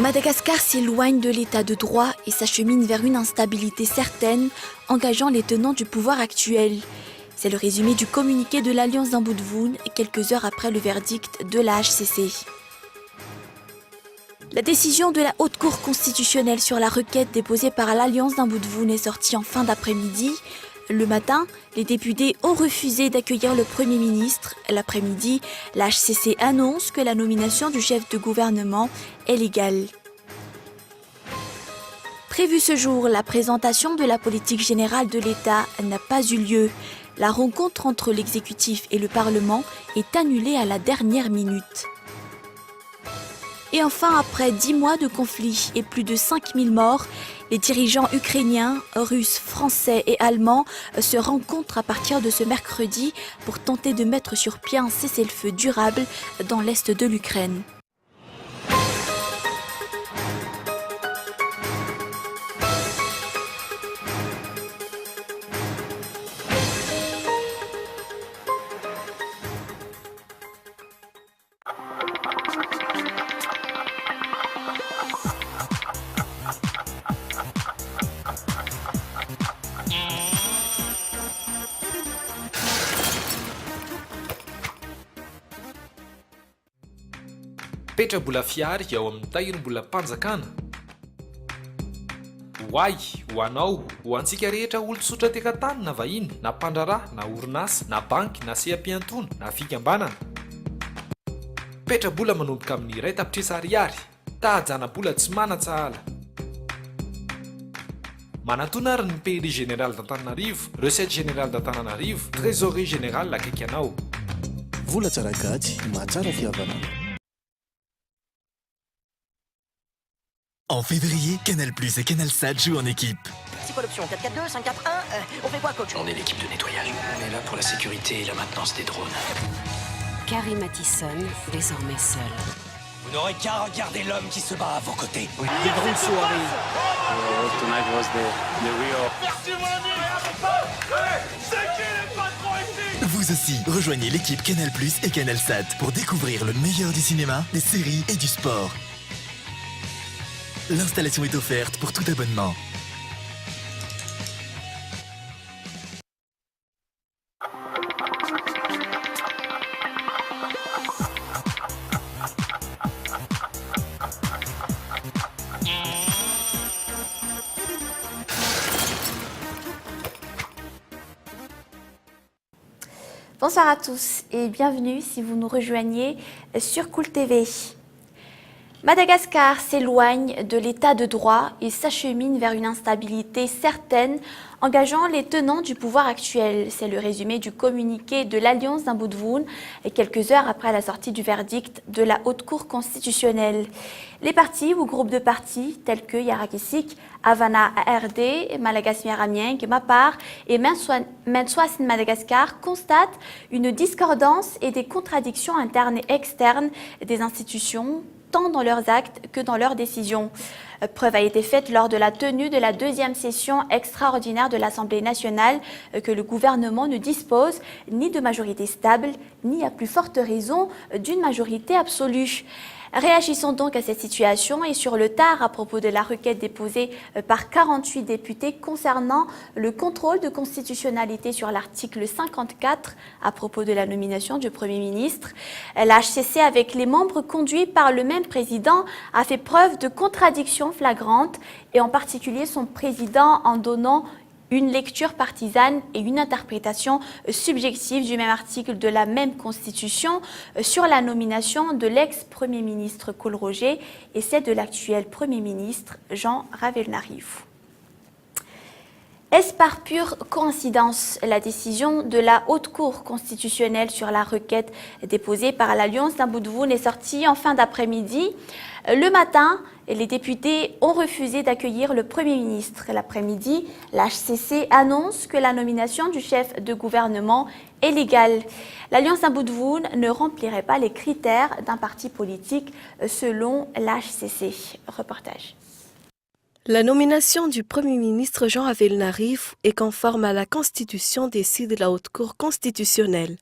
Madagascar s'éloigne de l'état de droit et s'achemine vers une instabilité certaine, engageant les tenants du pouvoir actuel. C'est le résumé du communiqué de l'Alliance d'Amboudvoun, quelques heures après le verdict de la HCC. La décision de la Haute Cour constitutionnelle sur la requête déposée par l'Alliance d'Amboudvoun est sortie en fin d'après-midi. Le matin, les députés ont refusé d'accueillir le Premier ministre. L'après-midi, la HCC annonce que la nomination du chef de gouvernement est légale. Prévu ce jour, la présentation de la politique générale de l'État n'a pas eu lieu. La rencontre entre l'exécutif et le Parlement est annulée à la dernière minute. Et enfin, après 10 mois de conflit et plus de 5000 morts, les dirigeants ukrainiens, russes, français et allemands se rencontrent à partir de ce mercredi pour tenter de mettre sur pied un cessez-le-feu durable dans l'est de l'Ukraine. Petra mbola fiary ao amin'ny tahiny mbola mpanjakana hoay ho anao ho antsika rehetra olo-tsotra tekan-tany na vahiny na mpandrarà na orinasa na banky na sehampiantona na fikambanana petra mbola manomboka amin'ny iray tapitrisa ariary tahajana mbola tsy manan-tsahala manantona ary ny pays général d'Antananarivo recette générale d'Antananarivo trésorerie générale akaiky anao vola tsara gadzy mahatsara fihavana. En février, Canal+ et Canalsat jouent en équipe. C'est quoi l'option 4-4-2, 5-4-1 On fait quoi, coach? On est l'équipe de nettoyage. On est là pour la sécurité et la maintenance des drones. Carrie Mathison, désormais seule. Vous n'aurez qu'à regarder l'homme qui se bat à vos côtés. Des drones arrivent. Tonight was the real. Merci mon ami. C'est qui les patrons ici? Vous aussi, rejoignez l'équipe Canal+ et Canalsat pour découvrir le meilleur du cinéma, des séries et du sport. L'installation est offerte pour tout abonnement. Bonsoir à tous et bienvenue si vous nous rejoignez sur Cool TV. Madagascar s'éloigne de l'état de droit et s'achemine vers une instabilité certaine, engageant les tenants du pouvoir actuel. C'est le résumé du communiqué de l'Alliance d'Amboudvoun, quelques heures après la sortie du verdict de la Haute Cour constitutionnelle. Les partis ou groupes de partis tels que Yarakisik, Havana ARD, Malagas Miaramieng, Mapar et Menswasin Madagascar constatent une discordance et des contradictions internes et externes des institutions, tant dans leurs actes que dans leurs décisions. Preuve a été faite lors de la tenue de la deuxième session extraordinaire de l'Assemblée nationale que le gouvernement ne dispose ni de majorité stable, ni à plus forte raison d'une majorité absolue. Réagissons donc à cette situation et sur le tard à propos de la requête déposée par 48 députés concernant le contrôle de constitutionnalité sur l'article 54 à propos de la nomination du Premier ministre. La HCC, avec les membres conduits par le même président, a fait preuve de contradictions flagrantes et en particulier son président en donnant une lecture partisane et une interprétation subjective du même article de la même Constitution sur la nomination de l'ex-premier ministre Col Roger et celle de l'actuel Premier ministre Jean Ravelnariv. Est-ce par pure coïncidence la décision de la Haute Cour constitutionnelle sur la requête déposée par l'Alliance d'Amboudvoun est sortie en fin d'après-midi? Le matin, les députés ont refusé d'accueillir le Premier ministre. L'après-midi, la HCC annonce que la nomination du chef de gouvernement est légale. L'Alliance d'Amboudvoun ne remplirait pas les critères d'un parti politique selon la HCC. Reportage. La nomination du Premier ministre Jean Ravelnariv est conforme à la Constitution, décide la Haute Cour constitutionnelle.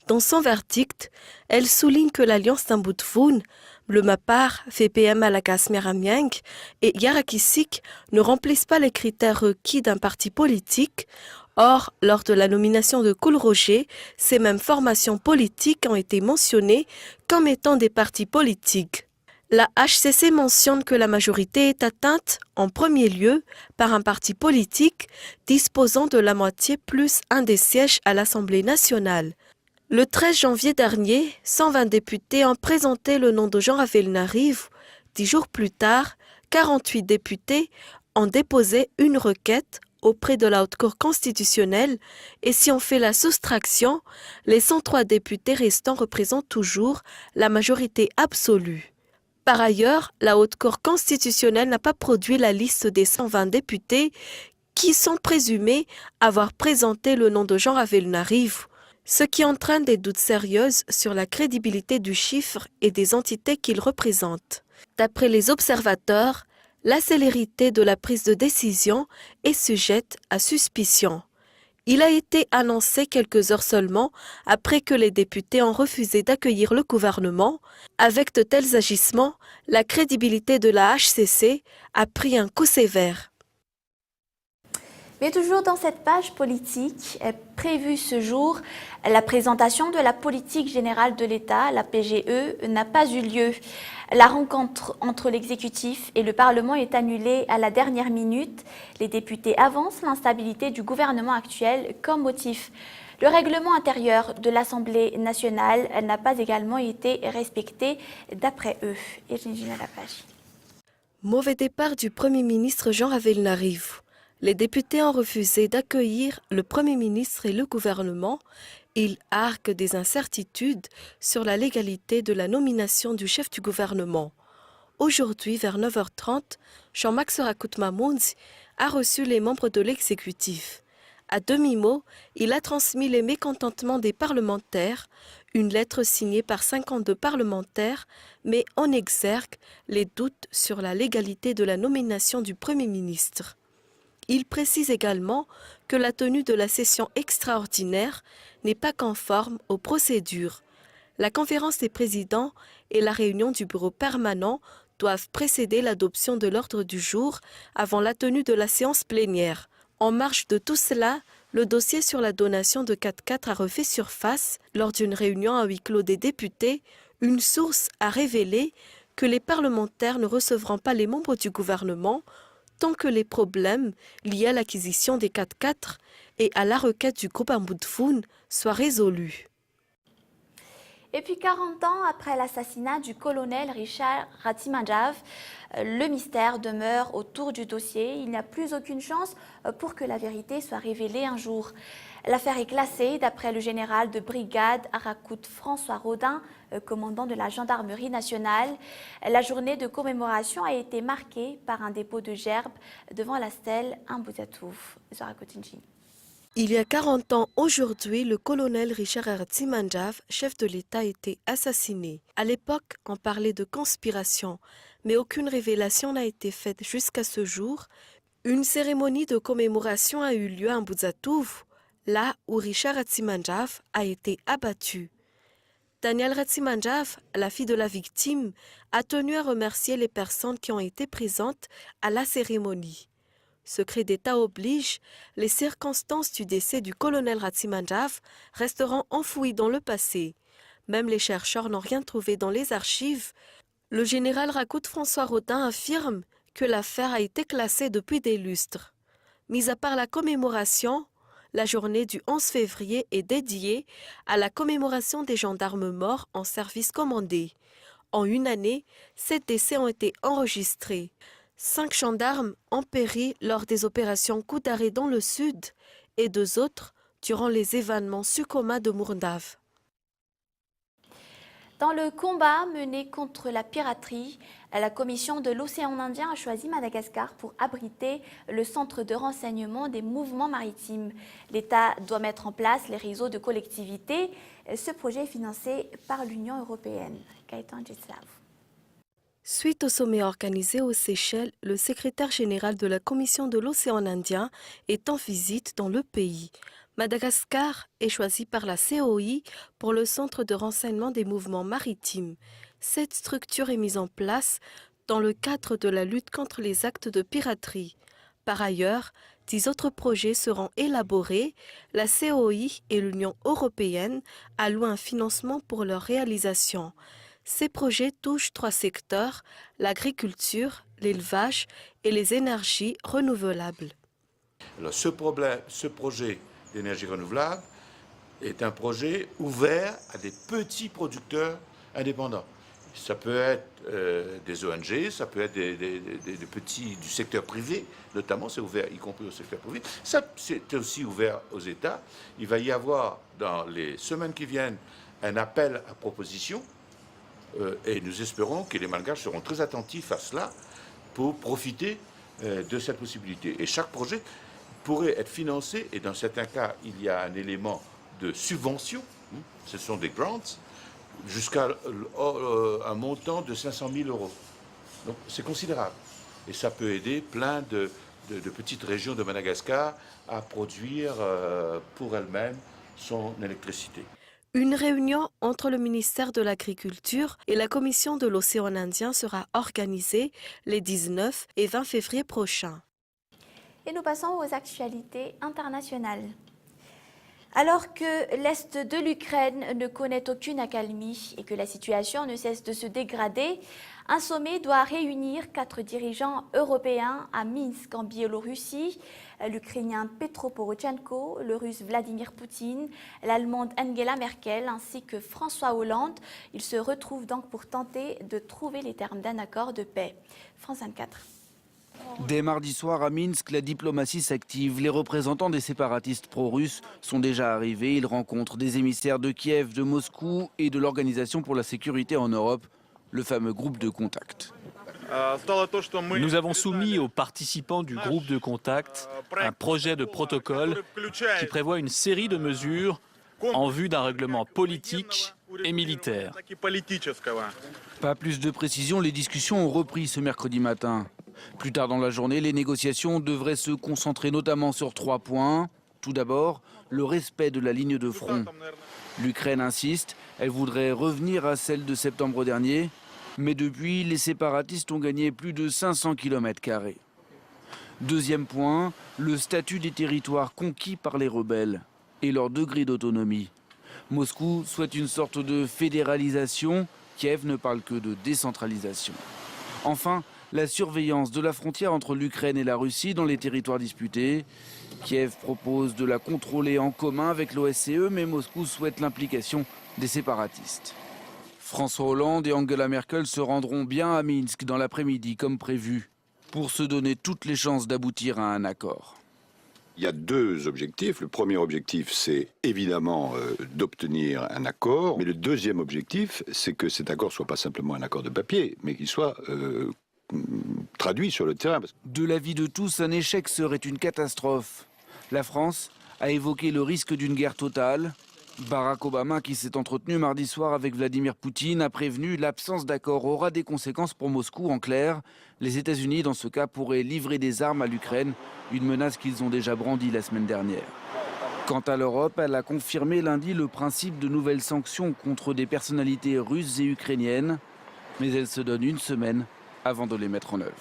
Dans son verdict, elle souligne que l'Alliance d'Amboudvoun, Le Mapar, VPM Malagas Meramieng et Yarakisik ne remplissent pas les critères requis d'un parti politique. Or, lors de la nomination de Koul Roger, ces mêmes formations politiques ont été mentionnées comme étant des partis politiques. La HCC mentionne que la majorité est atteinte, en premier lieu, par un parti politique disposant de la moitié plus un des sièges à l'Assemblée nationale. Le 13 janvier dernier, 120 députés ont présenté le nom de Jean Ravel-Nariv. 10 jours plus tard, 48 députés ont déposé une requête auprès de la Haute Cour constitutionnelle et si on fait la soustraction, les 103 députés restants représentent toujours la majorité absolue. Par ailleurs, la Haute Cour constitutionnelle n'a pas produit la liste des 120 députés qui sont présumés avoir présenté le nom de Jean Ravel-Nariv, ce qui entraîne des doutes sérieux sur la crédibilité du chiffre et des entités qu'il représente. D'après les observateurs, la célérité de la prise de décision est sujette à suspicion. Il a été annoncé quelques heures seulement après que les députés ont refusé d'accueillir le gouvernement. Avec de tels agissements, la crédibilité de la HCC a pris un coup sévère. Mais toujours dans cette page politique, est prévue ce jour, la présentation de la politique générale de l'État, la PGE, n'a pas eu lieu. La rencontre entre l'exécutif et le Parlement est annulée à la dernière minute. Les députés avancent l'instabilité du gouvernement actuel comme motif. Le règlement intérieur de l'Assemblée nationale n'a pas également été respecté d'après eux. Regina Lapage. Mauvais départ du Premier ministre Jean Ravel-Nariv. Les députés ont refusé d'accueillir le Premier ministre et le gouvernement. Ils arguent des incertitudes sur la légalité de la nomination du chef du gouvernement. Aujourd'hui, vers 9h30, Jean-Max Rakout-Mamounzi a reçu les membres de l'exécutif. À demi-mot, il a transmis les mécontentements des parlementaires, une lettre signée par 52 parlementaires, mais en exergue les doutes sur la légalité de la nomination du Premier ministre. Il précise également que la tenue de la session extraordinaire n'est pas conforme aux procédures. La conférence des présidents et la réunion du bureau permanent doivent précéder l'adoption de l'ordre du jour avant la tenue de la séance plénière. En marge de tout cela, le dossier sur la donation de 4x4 a refait surface. Lors d'une réunion à huis clos des députés, une source a révélé que les parlementaires ne recevront pas les membres du gouvernement tant que les problèmes liés à l'acquisition des 4x4 et à la requête du groupe Ambudfoun soient résolus. Et puis 40 ans après l'assassinat du colonel Richard Ratimandjav, le mystère demeure autour du dossier. Il n'y a plus aucune chance pour que la vérité soit révélée un jour. L'affaire est classée d'après le général de brigade Arakout François Rodin, commandant de la gendarmerie nationale. La journée de commémoration a été marquée par un dépôt de gerbes devant la stèle Ambuzatouf. Zora Kotinji. Il y a 40 ans aujourd'hui, le colonel Richard Ratimandjav, chef de l'État, a été assassiné. À l'époque, on parlait de conspiration, mais aucune révélation n'a été faite jusqu'à ce jour. Une cérémonie de commémoration a eu lieu à Ambuzatouf, là où Richard Ratimandjav a été abattu. Daniel Ratimandjav, la fille de la victime, a tenu à remercier les personnes qui ont été présentes à la cérémonie. Secret d'État oblige, les circonstances du décès du colonel Ratimandjav resteront enfouies dans le passé. Même les chercheurs n'ont rien trouvé dans les archives. Le général Rakout François Rodin affirme que l'affaire a été classée depuis des lustres. Mis à part la commémoration, la journée du 11 février est dédiée à la commémoration des gendarmes morts en service commandé. En une année, 7 décès ont été enregistrés. 5 gendarmes ont péri lors des opérations coup d'arrêt dans le sud et 2 autres durant les événements Sukhoma de Mourdav. Dans le combat mené contre la piraterie, la commission de l'océan Indien a choisi Madagascar pour abriter le centre de renseignement des mouvements maritimes. L'État doit mettre en place les réseaux de collectivités. Ce projet est financé par l'Union européenne. Gaëtan Djeslav. Suite au sommet organisé aux Seychelles, le secrétaire général de la Commission de l'océan Indien est en visite dans le pays. Madagascar est choisi par la COI pour le centre de renseignement des mouvements maritimes. Cette structure est mise en place dans le cadre de la lutte contre les actes de piraterie. Par ailleurs, 10 autres projets seront élaborés. La COI et l'Union européenne allouent un financement pour leur réalisation. Ces projets touchent 3 secteurs, l'agriculture, l'élevage et les énergies renouvelables. Alors ce projet d'énergie renouvelable est un projet ouvert à des petits producteurs indépendants. Ça peut être des ONG, ça peut être des petits du secteur privé, notamment c'est ouvert y compris au secteur privé. Ça, c'est aussi ouvert aux États. Il va y avoir dans les semaines qui viennent un appel à propositions et nous espérons que les Malgaches seront très attentifs à cela pour profiter de cette possibilité. Et chaque projet pourrait être financé, et dans certains cas, il y a un élément de subvention, ce sont des grants, jusqu'à un montant de 500 000 euros. Donc c'est considérable. Et ça peut aider plein de petites régions de Madagascar à produire pour elles-mêmes son électricité. Une réunion entre le ministère de l'Agriculture et la Commission de l'Océan Indien sera organisée les 19 et 20 février prochains. Et nous passons aux actualités internationales. Alors que l'Est de l'Ukraine ne connaît aucune accalmie et que la situation ne cesse de se dégrader, un sommet doit réunir 4 dirigeants européens à Minsk en Biélorussie, l'Ukrainien Petro Poroshenko, le Russe Vladimir Poutine, l'Allemande Angela Merkel ainsi que François Hollande. Ils se retrouvent donc pour tenter de trouver les termes d'un accord de paix. France 24. Dès mardi soir à Minsk, la diplomatie s'active. Les représentants des séparatistes pro-russes sont déjà arrivés. Ils rencontrent des émissaires de Kiev, de Moscou et de l'Organisation pour la sécurité en Europe, le fameux groupe de contact. Nous avons soumis aux participants du groupe de contact un projet de protocole qui prévoit une série de mesures en vue d'un règlement politique et militaire. Pas plus de précision, les discussions ont repris ce mercredi matin. Plus tard dans la journée, les négociations devraient se concentrer notamment sur 3 points. Tout d'abord, le respect de la ligne de front. L'Ukraine insiste, elle voudrait revenir à celle de septembre dernier, mais depuis, les séparatistes ont gagné plus de 500 km². Deuxième point, le statut des territoires conquis par les rebelles et leur degré d'autonomie. Moscou souhaite une sorte de fédéralisation, Kiev ne parle que de décentralisation. Enfin, la surveillance de la frontière entre l'Ukraine et la Russie dans les territoires disputés. Kiev propose de la contrôler en commun avec l'OSCE, mais Moscou souhaite l'implication des séparatistes. François Hollande et Angela Merkel se rendront bien à Minsk dans l'après-midi comme prévu, pour se donner toutes les chances d'aboutir à un accord. Il y a 2 objectifs. Le premier objectif, c'est évidemment d'obtenir un accord. Mais le deuxième objectif, c'est que cet accord soit pas simplement un accord de papier, mais qu'il soit traduit sur le terrain. De l'avis de tous, un échec serait une catastrophe. La France a évoqué le risque d'une guerre totale. Barack Obama, qui s'est entretenu mardi soir avec Vladimir Poutine, a prévenu l'absence d'accord aura des conséquences pour Moscou. En clair, les États-Unis, dans ce cas, pourraient livrer des armes à l'Ukraine, une menace qu'ils ont déjà brandie la semaine dernière. Quant à l'Europe, elle a confirmé lundi le principe de nouvelles sanctions contre des personnalités russes et ukrainiennes, mais elle se donne une semaine avant de les mettre en œuvre.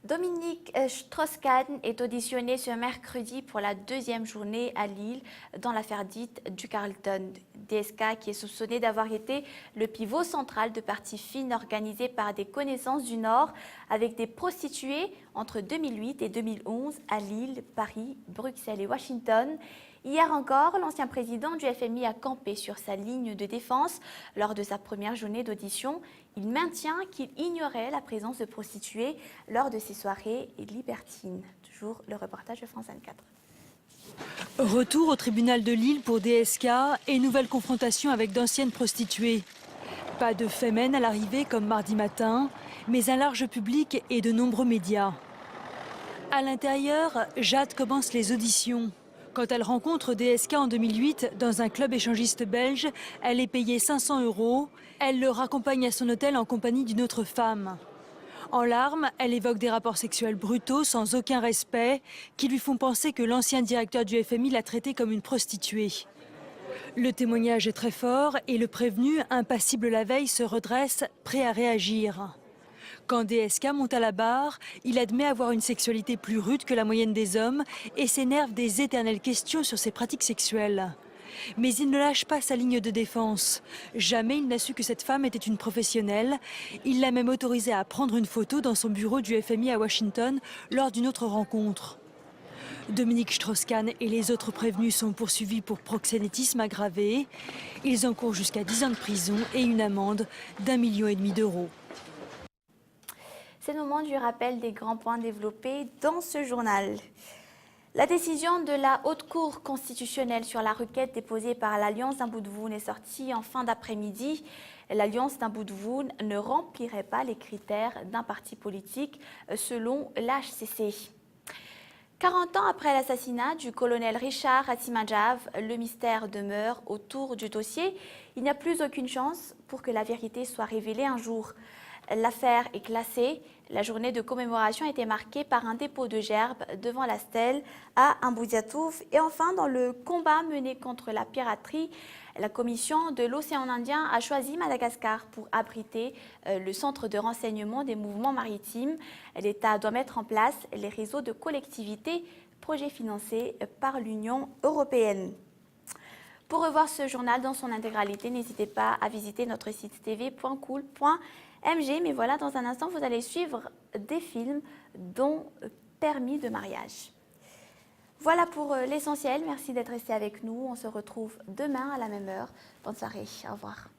Dominique Strauss-Kahn est auditionné ce mercredi pour la 2e journée à Lille dans l'affaire dite du Carlton. DSK qui est soupçonné d'avoir été le pivot central de parties fines organisées par des connaissances du Nord avec des prostituées entre 2008 et 2011 à Lille, Paris, Bruxelles et Washington. Hier encore, l'ancien président du FMI a campé sur sa ligne de défense lors de sa première journée d'audition. Il maintient qu'il ignorait la présence de prostituées lors de ces soirées libertines. Toujours le reportage de France 24. Retour au tribunal de Lille pour DSK et nouvelle confrontation avec d'anciennes prostituées. Pas de fémènes à l'arrivée comme mardi matin, mais un large public et de nombreux médias. À l'intérieur, Jade commence les auditions. Quand elle rencontre DSK en 2008 dans un club échangiste belge, elle est payée 500 €. Elle le raccompagne à son hôtel en compagnie d'une autre femme. En larmes, elle évoque des rapports sexuels brutaux sans aucun respect qui lui font penser que l'ancien directeur du FMI l'a traitée comme une prostituée. Le témoignage est très fort et le prévenu, impassible la veille, se redresse, prêt à réagir. Quand DSK monte à la barre, il admet avoir une sexualité plus rude que la moyenne des hommes et s'énerve des éternelles questions sur ses pratiques sexuelles. Mais il ne lâche pas sa ligne de défense. Jamais il n'a su que cette femme était une professionnelle. Il l'a même autorisée à prendre une photo dans son bureau du FMI à Washington lors d'une autre rencontre. Dominique Strauss-Kahn et les autres prévenus sont poursuivis pour proxénétisme aggravé. Ils encourent jusqu'à 10 ans de prison et une amende d'1,5 million d'euros. C'est le moment du rappel des grands points développés dans ce journal. La décision de la Haute Cour constitutionnelle sur la requête déposée par l'Alliance d'un bout de Voun est sortie en fin d'après-midi. L'Alliance d'un bout de Voun ne remplirait pas les critères d'un parti politique selon l'HCC. 40 ans après l'assassinat du colonel Richard Hatzimandjave, le mystère demeure autour du dossier. Il n'y a plus aucune chance pour que la vérité soit révélée un jour. L'affaire est classée. La journée de commémoration a été marquée par un dépôt de gerbes devant la stèle à Mboudiatouf. Et enfin, dans le combat mené contre la piraterie, la commission de l'océan Indien a choisi Madagascar pour abriter le centre de renseignement des mouvements maritimes. L'État doit mettre en place les réseaux de collectivités, projet financé par l'Union européenne. Pour revoir ce journal dans son intégralité, n'hésitez pas à visiter notre site tv.cool.mg. Mais voilà, dans un instant, vous allez suivre des films dont Permis de mariage. Voilà pour l'essentiel. Merci d'être resté avec nous. On se retrouve demain à la même heure. Bonne soirée. Au revoir.